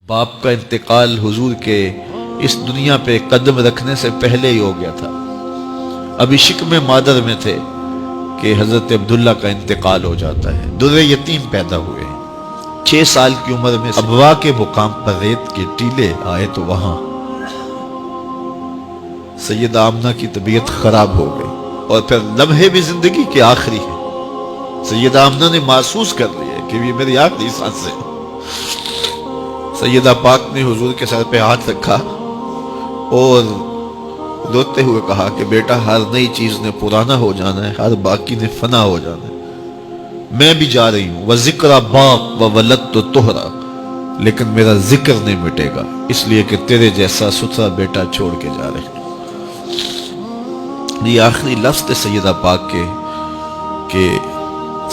باپ کا انتقال حضور کے اس دنیا پہ قدم رکھنے سے پہلے ہی ہو گیا تھا. ابھی شکم مادر میں تھے کہ حضرت عبداللہ کا انتقال ہو جاتا ہے. در یتیم پیدا ہوئے. 6 سال کی عمر میں ابوا کے مقام پر ریت کے ٹیلے آئے تو وہاں سیدہ آمنہ کی طبیعت خراب ہو گئی. اور پھر لمحے بھی زندگی کے آخری ہیں. سیدہ آمنہ نے محسوس کر لیا کہ یہ میری آخری سانسیں ہیں. سیدہ پاک نے حضور کے سر پہ ہاتھ رکھا اور روتے ہوئے کہا کہ بیٹا، ہر نئی چیز نے پرانا ہو جانا ہے، ہر باقی نے فنا ہو جانا ہے. میں بھی جا رہی ہوں. وَذِكْرَ بَاق وَوَلَدْتُ طُهْرًا، لیکن میرا ذکر نہیں مٹے گا، اس لیے کہ تیرے جیسا ستھرا بیٹا چھوڑ کے جا رہے ہیں. یہ آخری لفظ تھے سیدہ پاک کے کہ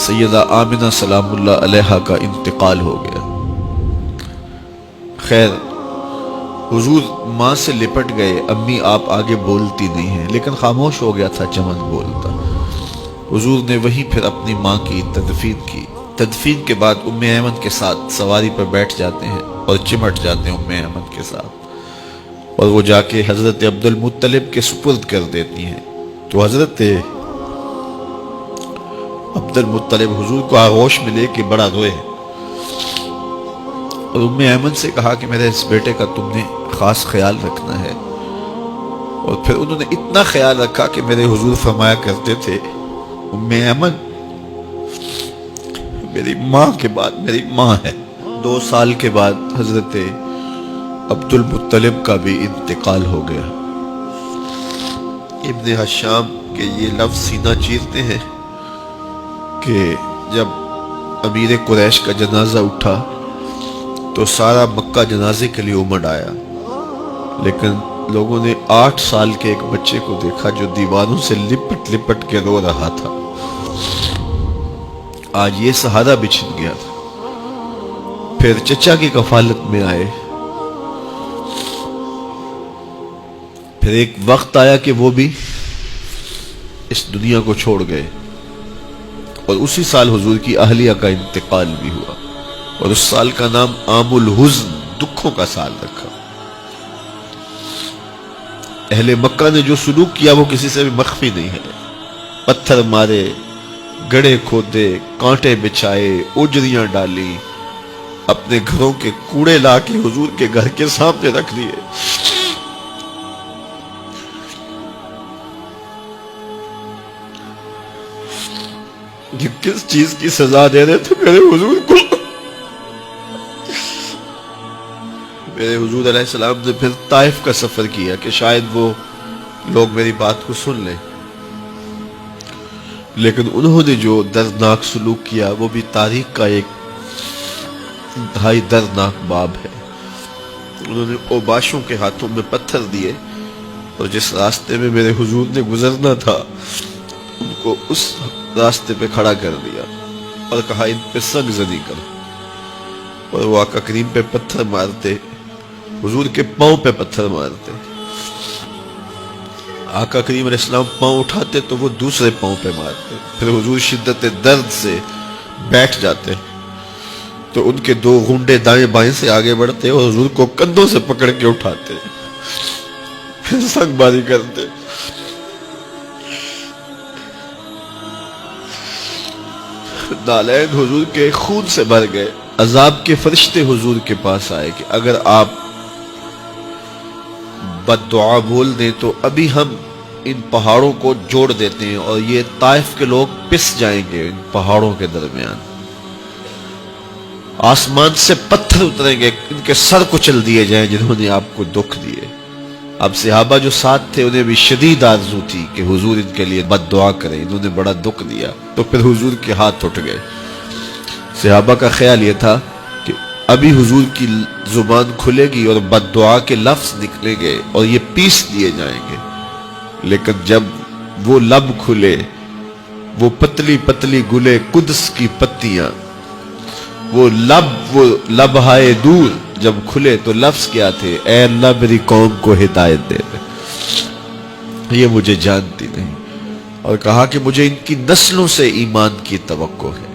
سیدہ آمنہ سلام اللہ علیہا کا انتقال ہو گیا. خیر، حضور ماں سے لپٹ گئے. امی آپ آگے بولتی نہیں ہیں، لیکن خاموش ہو گیا تھا چمن بولتا. حضور نے وہیں پھر اپنی ماں کی تدفین کی. تدفین کے بعد ام ایمن کے ساتھ سواری پر بیٹھ جاتے ہیں اور چمٹ جاتے ہیں ام ایمن کے ساتھ، اور وہ جا کے حضرت عبد المطلب کے سپرد کر دیتی ہیں. تو حضرت عبد المطلب حضور کو آغوش میں لے کے بڑا روئے اور ام ایمن سے کہا کہ میرے اس بیٹے کا تم نے خاص خیال رکھنا ہے. اور پھر انہوں نے اتنا خیال رکھا کہ میرے حضور فرمایا کرتے تھے، ام ایمن میری ماں کے بعد میری ماں ہے. 2 سال کے بعد حضرت عبد المطلب کا بھی انتقال ہو گیا. ابن حشام کے یہ لفظ سینہ چیرتے ہیں کہ جب امیر قریش کا جنازہ اٹھا تو سارا مکہ جنازے کے لیے امڑ آیا، لیکن لوگوں نے 8 سال کے ایک بچے کو دیکھا جو دیواروں سے لپٹ لپٹ کے رو رہا تھا. آج یہ سہارا بچھن گیا تھا. پھر چچا کی کفالت میں آئے. پھر ایک وقت آیا کہ وہ بھی اس دنیا کو چھوڑ گئے، اور اسی سال حضور کی اہلیہ کا انتقال بھی ہوا، اور اس سال کا نام عام الحزن، دکھوں کا سال رکھا. اہل مکہ نے جو سلوک کیا وہ کسی سے بھی مخفی نہیں ہے. پتھر مارے، گڑھے کھودے، کانٹے بچھائے، اجریاں ڈالی، اپنے گھروں کے کوڑے لا کے حضور کے گھر کے سامنے رکھ دیے. یہ کس چیز کی سزا دے رہے تھے میرے حضور کو؟ میرے حضور علیہ السلام نے پھر طائف کا سفر کیا کہ شاید وہ لوگ میری بات کو سن لیں، لیکن انہوں نے جو دردناک سلوک کیا وہ بھی تاریخ کا ایک انتہائی دردناک باب ہے. انہوں نے اوباشوں کے ہاتھوں میں پتھر دیے اور جس راستے میں میرے حضور نے گزرنا تھا ان کو اس راستے پہ کھڑا کر دیا اور کہا ان پہ سنگ زنی کرو. اور وہ آقا کریم پہ پتھر مارتے، حضور کے پاؤں پہ پتھر مارتے. آقا کریم علیہ السلام پاؤں اٹھاتے تو وہ دوسرے پاؤں پہ مارتے. پھر حضور شدت درد سے بیٹھ جاتے تو ان کے 2 گھنڈے دائیں بائیں سے آگے بڑھتے اور حضور کو کندھوں سے پکڑ کے اٹھاتے، پھر سنگ باری کرتے. نالین حضور کے خون سے بھر گئے. عذاب کے فرشتے حضور کے پاس آئے کہ اگر آپ بد دعا بول دیں تو ابھی ہم ان پہاڑوں کو جوڑ دیتے ہیں اور یہ طائف کے لوگ پس جائیں گے ان پہاڑوں کے درمیان. آسمان سے پتھر اتریں گے، ان کے سر کچل دیے جائیں جنہوں نے آپ کو دکھ دیے. اب صحابہ جو ساتھ تھے انہیں بھی شدید آرزو تھی کہ حضور ان کے لیے بد دعا کریں، انہوں نے بڑا دکھ دیا. تو پھر حضور کے ہاتھ اٹھ گئے. صحابہ کا خیال یہ تھا کہ ابھی حضور کی زبان کھلے گی اور بد دعا کے لفظ نکلیں گے اور یہ پیس دیے جائیں گے. لیکن جب وہ لب کھلے، وہ پتلی پتلی گلے قدس کی پتیاں، وہ لب ہائے دور جب کھلے تو لفظ کیا تھے؟ اے اللہ میری قوم کو ہدایت دے دے، یہ مجھے جانتی نہیں. اور کہا کہ مجھے ان کی نسلوں سے ایمان کی توقع ہے.